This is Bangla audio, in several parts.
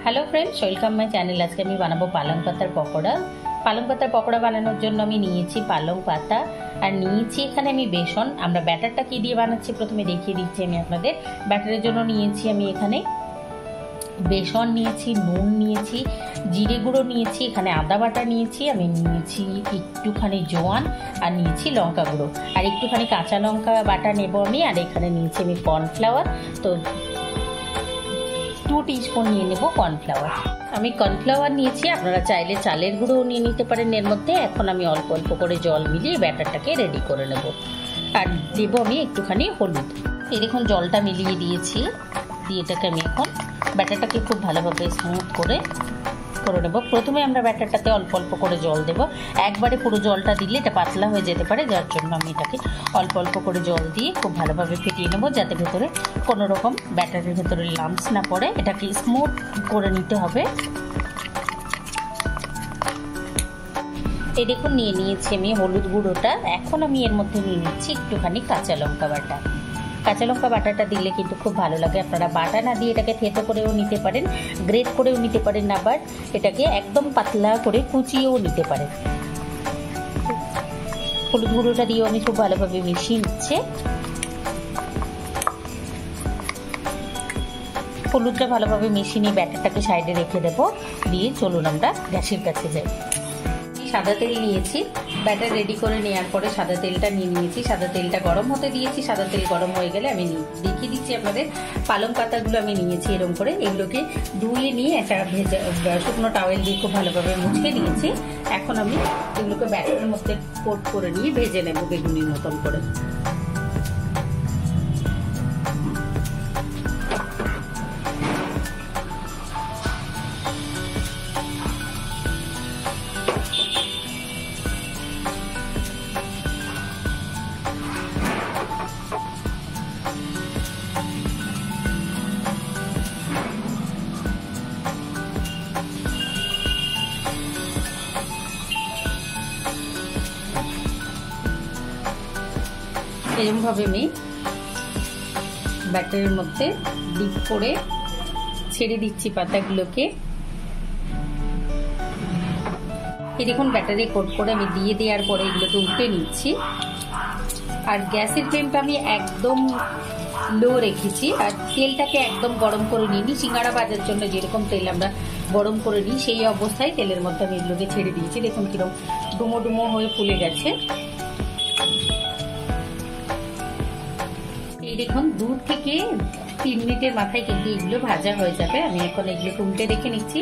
Hello friends, welcome my channel. आज के আমি বানাবো পালং পাতার পকোড়া। পালং পাতার পকোড়া বানানোর জন্য আমি নিয়েছি পালং পাতা আর নিয়েছি এখানে আমি বেসন। আমরা ব্যাটারটা কি দিয়ে বানাচ্ছি প্রথমে দেখিয়ে দিচ্ছি আমি আপনাদের। ব্যাটারের জন্য নিয়েছি আমি এখানে বেসন নিয়েছি, নুন নিয়েছি, জিরে গুঁড়ো নিয়েছি, এখানে আদা বাটা নিয়েছি, আমি নিয়েছি একটুখানি জোয়ান আর নিয়েছি লঙ্কা গুঁড়ো আর একটুখানি কাঁচা লঙ্কা বাটা নেব আমি। আর এখানে নিয়েছি আমি কর্নফ্লাওয়ার, তো 2 টিস্পুন নিয়ে নেব কর্নফ্লাওয়ার। আমি কর্নফ্লাওয়ার নিয়েছি, আপনারা চাইলে চালের গুঁড়োও নিয়ে নিতে পারেন এর মধ্যে। এখন আমি অল্প অল্প করে জল মিলিয়ে ব্যাটারটাকে রেডি করে নেব। আর দেবো আমি একটুখানি হলুদ। এই দেখুন জলটা মিলিয়ে দিয়েছি, দিয়ে এটাকে আমি এখন ব্যাটারটাকে খুব ভালোভাবে স্মুথ করে নেব। প্রথমে আমরা ব্যাটারটাতে অল্প অল্প করে জল দেব, একবারে পুরো জলটা দিলে এটা পাতলা হয়ে যেতে পারে, যার জন্য আমি এটাকে অল্প অল্প করে জল দিয়ে খুব ভালোভাবে ফেটিয়ে নেব, যাতে ভেতরে কোনো রকম ব্যাটারের ভেতরে লাম্পস না পড়ে। এটাকে স্মুথ করে নিতে হবে। এই দেখুন নিয়ে নিয়েছি আমি হলুদ গুঁড়োটা। এখন আমি এর মধ্যে নিয়ে নিচ্ছি একটুখানি কাঁচা লঙ্কা বাটা। কাঁচা লঙ্কা বাটাটা দিলে কিন্তু খুব ভালো লাগে। আপনারা বাটা না দিয়ে এটাকে থেতো করেও নিতে পারেন, গ্রেট করেও নিতে পারেন, আবার এটাকে একদম পাতলা করে কুচিয়েও নিতে পারেন। হলুদ গুঁড়োটা দিয়েও আমি খুব ভালোভাবে মিশিয়ে নিচ্ছে। হলুদটা ভালোভাবে মিশিয়ে নিয়ে ব্যাটারটাকে সাইডে রেখে দেবো। দিয়ে চলুন আমরা গ্যাসের কাছে যাই। সাদা তেল নিয়েছি, ব্যাটার রেডি করে নেওয়ার পরে সাদা তেলটা নিয়ে নিয়েছি। সাদা তেলটা গরম হতে দিয়েছি। সাদা তেল গরম হয়ে গেলে আমি দেখিয়ে দিচ্ছি আপনাদের। পালং পাতাগুলো আমি নিয়েছি এরকম করে, এগুলোকে ধুয়ে নিয়ে একটা শুকনো টাওয়েল দিয়ে খুব ভালোভাবে মুছে নিয়েছি। এখন আমি এগুলোকে ব্যাটারের মধ্যে কোট করে নিয়ে ভেজে নেব বেগুনির মতন করে। এরকমভাবে আমি ব্যাটারের মধ্যে ডিপ করে ছেড়ে দিচ্ছি পাতাগুলোকে। এই দেখুন ব্যাটারে কোট করে আমি দিয়ে দেওয়ার পরে এগুলোকে উল্টে নিচ্ছি। আর গ্যাসের ফ্লেমটা আমি একদম লো রেখেছি। আর তেলটাকে একদম গরম করে নিইনি। সিঙ্গাড়া ভাজার জন্য যেরকম তেল আমরা গরম করে নিই সেই অবস্থায় তেলের মধ্যে আমি এগুলোকে ছেড়ে দিয়েছি। দেখুন কিরকম ডুমো ডুমো হয়ে ফুলে গেছে। এই দেখুন 2 থেকে 3 মিনিটের মাথায় কিন্তু এগুলো ভাজা হয়ে যাবে। আমি এখন এগুলোকে উল্টে রেখে নিচ্ছি।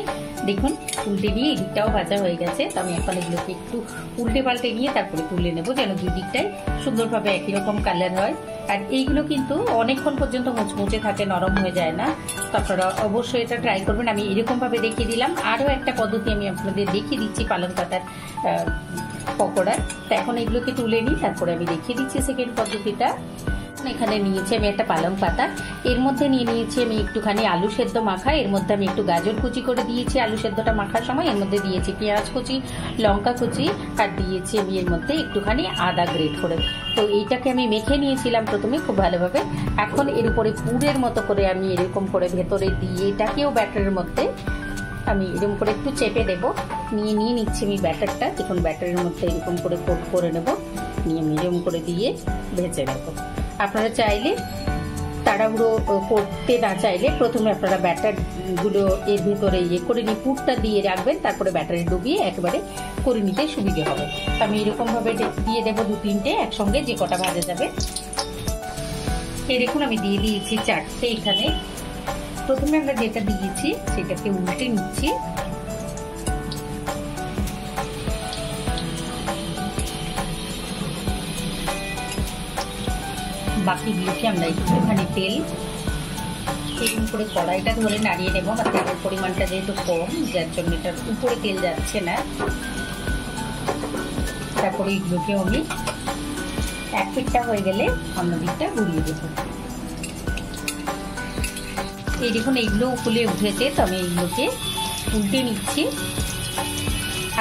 দেখুন উল্টে নিয়ে এদিকটাও ভাজা হয়ে গেছে। তো আমি এখন এগুলোকে একটু উল্টে পাল্টে নিয়ে তারপরে তুলে নেবো, যেন দুই দিকটাই সুন্দরভাবে একই রকম কালার হয়। আর এইগুলো কিন্তু অনেকক্ষণ পর্যন্ত মুচমুচে থাকে, নরম হয়ে যায় না। তো আপনারা অবশ্যই এটা ট্রাই করবেন। আমি এরকমভাবে দেখিয়ে দিলাম। আরও একটা পদ্ধতি আমি আপনাদের দেখিয়ে দিচ্ছি পালং পাতার পকোড়া। তো এখন এগুলোকে তুলে নিই, তারপরে আমি দেখিয়ে দিচ্ছি সেকেন্ড পদ্ধতিটা। এখানে নিয়েছি আমি একটা পালং পাতা, এর মধ্যে নিয়ে নিয়েছি আমি একটুখানি আলু সেদ্ধ মাখা। এর মধ্যে আমি একটু গাজর কুচি করে দিয়েছি আলু সেদ্ধটা মাখার সময়। এর মধ্যে দিয়েছি পেঁয়াজ কুচি, লঙ্কা কুচি, আর দিয়েছি আমি এর মধ্যে একটুখানি আদা গ্রেট করে। তো এইটাকে আমি মেখে নিয়েছিলাম প্রথমে খুব ভালোভাবে। এখন এর উপরে পুরের মতো করে আমি এরকম করে ভেতরে দিয়ে এটাকেও ব্যাটারের মধ্যে আমি এরকম করে একটু চেপে দেবো। নিয়ে নিচ্ছি আমি ব্যাটারটা। দেখুন ব্যাটারের মধ্যে এরকম করে কোট করে নেব, নিয়ে এরকম করে দিয়ে ভেজে নেব। আপনারা চাইলে তাড়াহুড়ো করতে না চাইলে প্রথমে আপনারা ব্যাটারগুলো এর ভিতরে করে নিয়ে পুরটা দিয়ে রাখবেন, তারপরে ব্যাটারে ডুবিয়ে একেবারে করে নিতে সুবিধে হবে। আমি এরকমভাবে দিয়ে দেবো 2-3টে একসঙ্গে, যে কটা ভাজা যাবে। এই দেখুন আমি দিয়ে দিয়েছি 4টে এখানে। প্রথমে আমরা যেটা দিয়েছি সেটাকে উল্টে নিচ্ছি। বাকিগুলোকে আমরা একটুখানি তেল এরকম করে কড়াইটা ধরে নাড়িয়ে নেব। বা তেলের পরিমাণটা যেহেতু কম, যার জন্য এটার উপরে তেল যাচ্ছে না। তারপরে এগুলোকে আমি এক পিঠটা হয়ে গেলে অন্য দিকটা ঘুরিয়ে দেবো। এই দেখুন এইগুলো ফুলে উঠেছে, তো আমি এইগুলোকে উল্টে নিচ্ছি।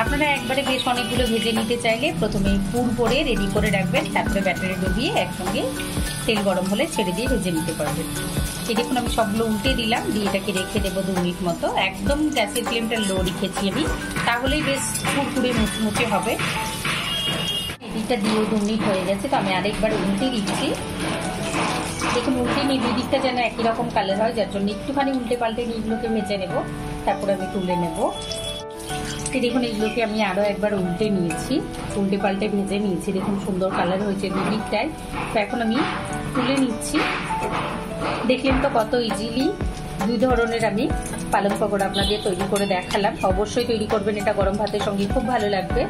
আপনারা একবারে বেশ অনেকগুলো ভেজে নিতে চাইলে প্রথমে পুর করে রেডি করে রাখবেন, তারপরে ব্যাটারে ডুবিয়ে একসঙ্গে তেল গরম হলে ছেড়ে দিয়ে ভেজে নিতে পারবেন। এই দেখুন আমি সবগুলো উল্টে দিলাম, দিয়ে এটাকে রেখে দেবো 2 মিনিট মতো। একদম গ্যাসের ফ্লেমটা লো রেখেছি আমি, তাহলেই বেশ কুরকুরে মুচমুচে হবে। এদিকটা দিয়েও 2 মিনিট হয়ে গেছে, তো আমি আরেকবার উল্টে দিচ্ছি। দেখুন উল্টে নিয়ে দুই দিকটা যেন একই রকম কালার হয়, যার জন্য একটুখানি উল্টে পাল্টে নিয়ে এগুলোকে ভেজে নেব, তারপরে আমি তুলে নেব। দেখুন এগুলোকে আমি আরও একবার উল্টে নিয়েছি, উল্টে পাল্টে ভেজে নিয়েছি। দেখুন সুন্দর কালার হয়েছে দুই দিকটায়। তো এখন আমি তুলে নিচ্ছি। দেখলেন তো কত ইজিলি 2 ধরনের আমি পালং পকোড়া আপনাদের তৈরি করে দেখালাম। অবশ্যই তৈরি করবেন, এটা গরম ভাতের সঙ্গে খুব ভালো লাগবে।